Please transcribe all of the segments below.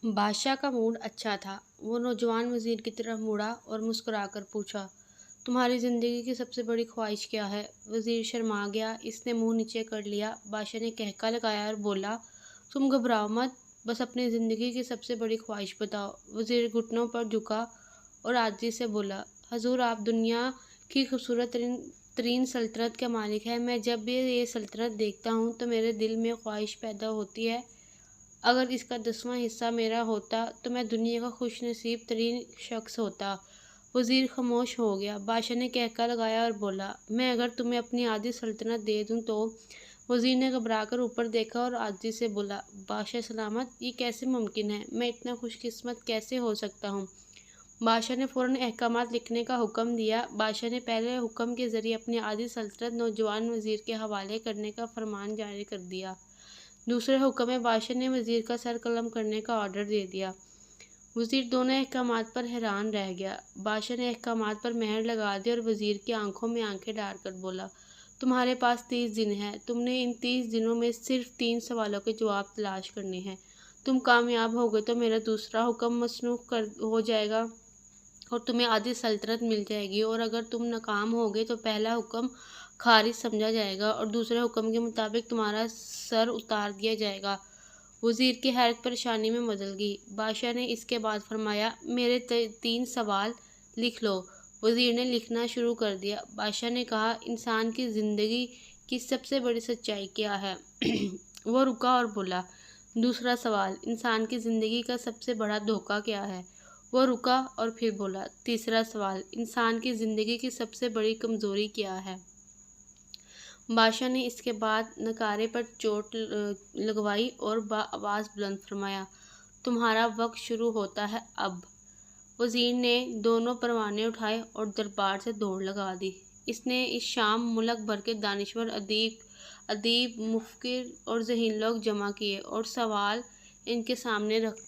बादशाह का मूड अच्छा था। वो नौजवान वज़ीर की तरफ मुड़ा और मुस्कुराकर पूछा, तुम्हारी ज़िंदगी की सबसे बड़ी ख्वाहिश क्या है? वज़ीर शर्मा गया, इसने मुँह नीचे कर लिया। बादशाह ने कहका लगाया और बोला, तुम घबराओ मत, बस अपनी ज़िंदगी की सबसे बड़ी ख्वाहिश बताओ। वज़ीर घुटनों पर झुका और आजिज़ी से बोला, हज़ूर आप दुनिया की खूबसूरत तरीन सल्तनत के मालिक हैं। मैं जब भी ये सल्तनत देखता हूँ तो मेरे दिल में ख्वाहिश पैदा होती है, अगर इसका 10वां हिस्सा मेरा होता तो मैं दुनिया का खुशनसीब तरीन शख्स होता। वज़ीर खामोश हो गया। बादशाह ने कहका लगाया और बोला, मैं अगर तुम्हें अपनी आधी सल्तनत दे दूँ तो? वज़ीर ने घबराकर ऊपर देखा और आजिज़ी से बोला, बादशाह सलामत, ये कैसे मुमकिन है? मैं इतना खुशकिस्मत कैसे हो सकता हूँ? बादशाह ने फ़ौरन अहकामात लिखने का हुक्म दिया। बादशाह ने पहले हुक्म के ज़रिए अपनी आधी सल्तनत नौजवान वज़ीर के हवाले करने का फरमान जारी कर दिया। दूसरे हुक्म में बादशाह ने वज़ीर का सर कलम करने का ऑर्डर दे दिया। वज़ीर दोनों अहकामात पर हैरान रह गया। बादशाह ने अहकामात पर मेहर लगा दी और वज़ीर की आंखों में आंखें डालकर बोला, तुम्हारे पास 30 दिन हैं। तुमने इन 30 दिनों में सिर्फ 3 सवालों के जवाब तलाश करने हैं। तुम कामयाब हो गए तो मेरा दूसरा हुक्म मसनूख कर हो जाएगा और तुम्हें आधी सल्तनत मिल जाएगी, और अगर तुम नाकाम हो गए तो पहला हुक्म खारिज समझा जाएगा और दूसरे हुक्म के मुताबिक तुम्हारा सर उतार दिया जाएगा। वज़ीर की हैरत परेशानी में बदल गई। बादशाह ने इसके बाद फरमाया, मेरे 3 सवाल लिख लो। वज़ीर ने लिखना शुरू कर दिया। बादशाह ने कहा, इंसान की ज़िंदगी की सबसे बड़ी सच्चाई क्या है? वो रुका और बोला, दूसरा सवाल, इंसान की ज़िंदगी का सबसे बड़ा धोखा क्या है? वो रुका और फिर बोला, तीसरा सवाल, इंसान की ज़िंदगी की सबसे बड़ी कमज़ोरी क्या है? बादशाह ने इसके बाद नकारे पर चोट लगवाई और आवाज़ बुलंद फरमाया, तुम्हारा वक्त शुरू होता है अब। वज़ीर ने दोनों परवाने उठाए और दरबार से दौड़ लगा दी। इसने इस शाम मुल्क भर के दानिशवर अदीब, मुफ़क्किर और ज़हीन लोग जमा किए और सवाल इनके सामने रख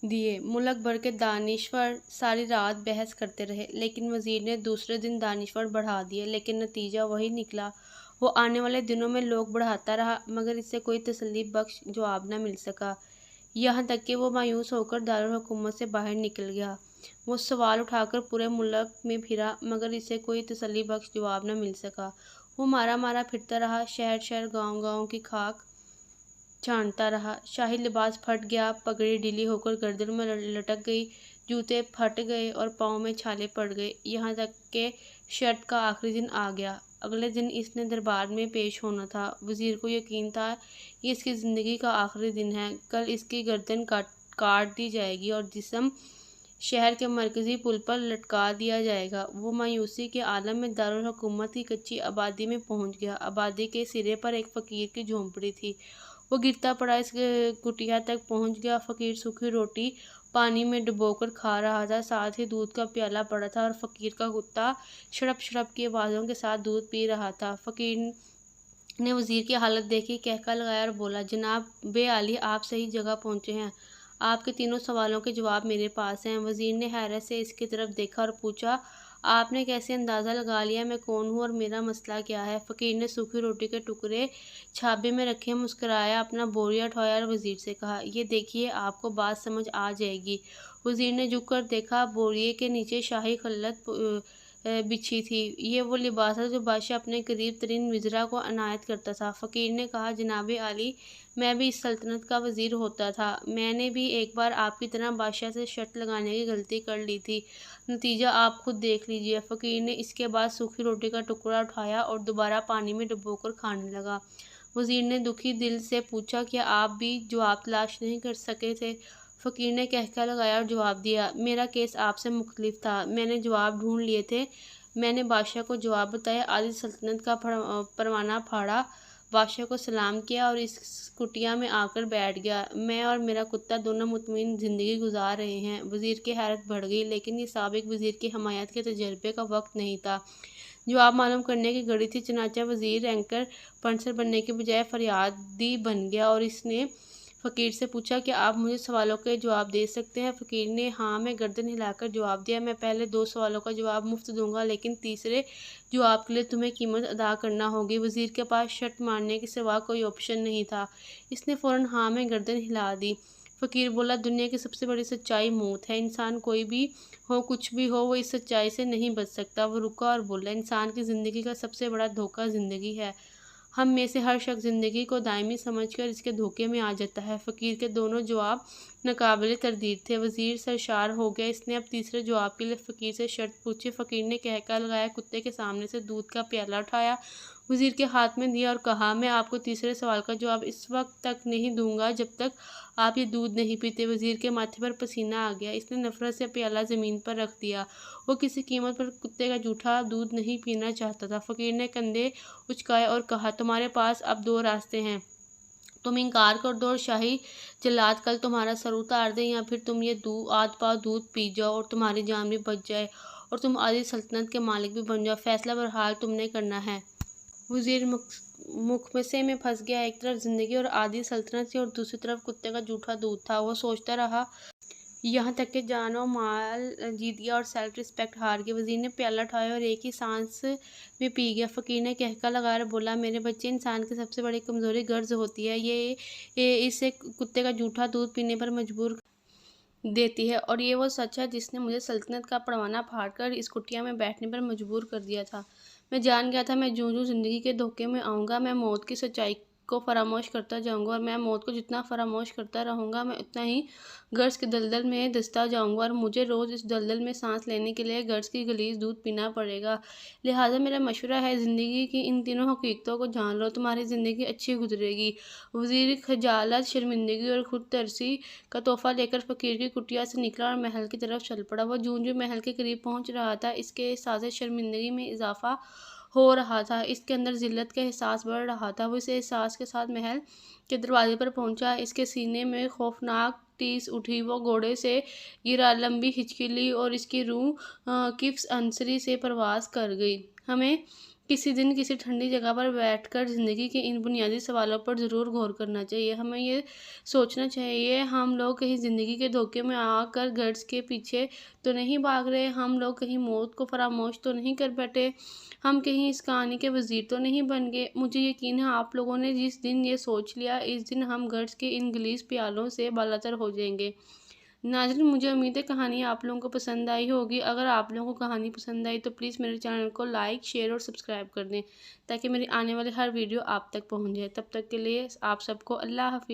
दिए। मुल्क भर के दानिशवर सारी रात बहस करते रहे, लेकिन वज़ीर ने दूसरे दिन दानिशवर बढ़ा दिए, लेकिन नतीजा वही निकला। वो आने वाले दिनों में लोग बढ़ाता रहा, मगर इससे कोई तसल्ली बख्श जवाब न मिल सका। यहाँ तक कि वो मायूस होकर दारुल हुकूमत से बाहर निकल गया। वो सवाल उठाकर पूरे मुल्क में फिरा, मगर इसे कोई तसल्ली बख्श जवाब न मिल सका। वो मारा मारा फिरता रहा, शहर शहर गाँव गाँव की खाक छानता रहा। शाही लिबास फट गया, पगड़ी ढीली होकर गर्दन में लटक गई, जूते फट गए और पाँव में छाले पड़ गए। यहाँ तक कि शर्त का आखिरी दिन आ गया। अगले दिन इसने दरबार में पेश होना था। वज़ीर को यकीन था ये इसकी ज़िंदगी का आखिरी दिन है। कल इसकी गर्दन काट दी जाएगी और जिस्म शहर के मरकज़ी पुल पर लटका दिया जाएगा। वो मायूसी के आलम में दारुल हुकूमत की कच्ची आबादी में पहुँच गया। आबादी के सिरे पर एक फ़कीर की झोंपड़ी थी। वो गिरता पड़ा इस कुटिया तक पहुँच गया। फ़कीर सूखी रोटी पानी में डुबोकर खा रहा था, साथ ही दूध का प्याला पड़ा था और फ़कीर का कुत्ता शड़प शड़प की आवाज़ों के साथ दूध पी रहा था। फ़कीर ने वज़ीर की हालत देखी, कहका लगाया और बोला, जनाब बे आली, आप सही जगह पहुँचे हैं। आपके तीनों सवालों के जवाब मेरे पास हैं। वज़ीर ने हैरत से इसकी तरफ देखा और पूछा, आपने कैसे अंदाज़ा लगा लिया मैं कौन हूँ और मेरा मसला क्या है? फ़कीर ने सूखी रोटी के टुकड़े छाबे में रखे मुस्कुराया, अपना बोरिया उठाया और वज़ीर से कहा, ये देखिए, आपको बात समझ आ जाएगी। वज़ीर ने झुक कर देखा, बोरिए के नीचे शाही खल्लत बिछी थी। ये वो लिबास था जो बादशाह अपने करीब तरीन वज़रा को अनायत करता था। फ़कीर ने कहा, जनाब आली, मैं भी इस सल्तनत का वज़ीर होता था। मैंने भी एक बार आपकी तरह बादशाह से शर्त लगाने की गलती कर ली थी। नतीजा आप खुद देख लीजिए। फ़कीर ने इसके बाद सूखी रोटी का टुकड़ा उठाया और दोबारा पानी में डुबोकर खाने लगा। वज़ीर ने दुखी दिल से पूछा, क्या आप भी जवाब तलाश नहीं कर सके थे? फ़कीर ने कहका लगाया और जवाब दिया, मेरा केस आपसे मुख्तलिफ था। मैंने जवाब ढूंढ लिए थे। मैंने बादशाह को जवाब बताया, आधी सल्तनत का परवाना फाड़ा, बादशाह को सलाम किया और इस कुटिया में आकर बैठ गया। मैं और मेरा कुत्ता दोनों मुतमईन ज़िंदगी गुजार रहे हैं। वज़ीर की हैरत बढ़ गई, लेकिन ये साबिक वज़ीर की हमायत के तजर्बे का वक्त नहीं था। जवाब मालूम करने की घड़ी थी। चनाचा वज़ीर एंकर पंसर बनने के बजाय फरियादी बन गया और इसने फ़कीर से पूछा, क्या आप मुझे सवालों के जवाब दे सकते हैं? फ़कीर ने हाँ में गर्दन हिलाकर जवाब दिया, मैं पहले 2 सवालों का जवाब मुफ्त दूंगा, लेकिन तीसरे जवाब के लिए तुम्हें कीमत अदा करना होगी। वज़ीर के पास शर्त मारने के सिवा कोई ऑप्शन नहीं था। इसने फ़ौरन हाँ में गर्दन हिला दी। فقیر بولا، دنیا کی سب سے بڑی سچائی موت ہے۔ انسان کوئی بھی ہو، کچھ بھی ہو، وہ اس سچائی سے نہیں بچ سکتا۔ وہ رکا اور بولا، انسان کی زندگی کا سب سے بڑا دھوکہ زندگی ہے۔ ہم میں سے ہر شخص زندگی کو دائمی سمجھ کر اس کے دھوکے میں آ جاتا ہے۔ فقیر کے دونوں جواب ناقابل تردید تھے۔ وزیر سرشار ہو گیا۔ اس نے اب تیسرے جواب کے لیے فقیر سے شرط پوچھی۔ فقیر نے قہقہہ لگایا، کتے کے سامنے سے دودھ کا پیالہ اٹھایا، وزیر کے ہاتھ میں دیا اور کہا، میں آپ کو تیسرے سوال کا جواب اس وقت تک نہیں دوں گا جب تک آپ یہ دودھ نہیں پیتے۔ وزیر کے ماتھے پر پسینہ آ گیا۔ اس نے نفرت سے پیالہ زمین پر رکھ دیا۔ وہ کسی قیمت پر کتے کا جھوٹا دودھ نہیں پینا چاہتا تھا۔ فقیر نے کندھے اچکائے اور کہا، تمہارے پاس اب دو راستے ہیں، تم انکار کر دو اور شاہی جلاد کل تمہارا سر اتار دے، یا پھر تم یہ آدھ پاؤ دودھ پی جاؤ اور تمہاری جان بھی بچ جائے اور تم آدھی سلطنت کے مالک بھی بن جاؤ۔ فیصلہ بہرحال تم نے کرنا ہے۔ وزیر مکمسے میں پھنس گیا۔ ایک طرف زندگی اور آدھی سلطنت تھی اور دوسری طرف کتے کا جھوٹا دودھ تھا۔ وہ سوچتا رہا یہاں تک کہ جان و مال جیت گیا اور سیلف ریسپیکٹ ہار گئی۔ وزیر نے پیالہ اٹھایا اور ایک ہی سانس میں پی گیا۔ فقیر نے قہقہہ لگایا اور بولا، میرے بچے، انسان کی سب سے بڑی کمزوری غرض ہوتی ہے، یہ اسے کتے کا جھوٹا دودھ پینے پر مجبور دیتی ہے، اور یہ وہ سچ ہے جس نے مجھے سلطنت کا پروانہ پھاڑ کر اس کٹیا میں بیٹھنے پر مجبور کر دیا تھا۔ میں جان گیا تھا میں جوں جوں زندگی کے دھوکے میں آؤں گا، میں موت کی سچائی کو فراموش کرتا جاؤں گا، اور میں موت کو جتنا فراموش کرتا رہوں گا، میں اتنا ہی غرض کے دلدل میں دھستا جاؤں گا، اور مجھے روز اس دلدل میں سانس لینے کے لیے غرض کی غلیظ دودھ پینا پڑے گا۔ لہٰذا میرا مشورہ ہے، زندگی کی ان تینوں حقیقتوں کو جان لو، تمہاری زندگی اچھی گزرے گی۔ وزیر خجالت، شرمندگی اور خود ترسی کا تحفہ لے کر فقیر کی کٹیا سے نکلا اور محل کی طرف چل پڑا۔ وہ جوں جوں محل کے قریب پہنچ رہا تھا، اس کے احساس شرمندگی میں اضافہ ہو رہا تھا، اس کے اندر ذلت کا احساس بڑھ رہا تھا۔ وہ اس احساس کے ساتھ محل کے دروازے پر پہنچا، اس کے سینے میں خوفناک ٹیس اٹھی، وہ گھوڑے سے گرا، لمبی ہچکی لی اور اس کی روح کفس انصری سے پرواز کر گئی۔ ہمیں کسی دن کسی ٹھنڈی جگہ پر بیٹھ کر زندگی کے ان بنیادی سوالوں پر ضرور غور کرنا چاہیے۔ ہمیں یہ سوچنا چاہیے، ہم لوگ کہیں زندگی کے دھوکے میں آ کر غرض کے پیچھے تو نہیں بھاگ رہے، ہم لوگ کہیں موت کو فراموش تو نہیں کر بیٹھے، ہم کہیں اس کہانی کے وزیر تو نہیں بن گئے۔ مجھے یقین ہے آپ لوگوں نے جس دن یہ سوچ لیا، اس دن ہم غرض کے ان غلیظ پیالوں سے بالاتر ہو جائیں گے۔ ناظرین، مجھے امید ہے کہانی آپ لوگوں کو پسند آئی ہوگی۔ اگر آپ لوگوں کو کہانی پسند آئی تو پلیز میرے چینل کو لائک، شیئر اور سبسکرائب کر دیں، تاکہ میری آنے والی ہر ویڈیو آپ تک پہنچ جائے۔ تب تک کے لیے آپ سب کو اللہ حافظ۔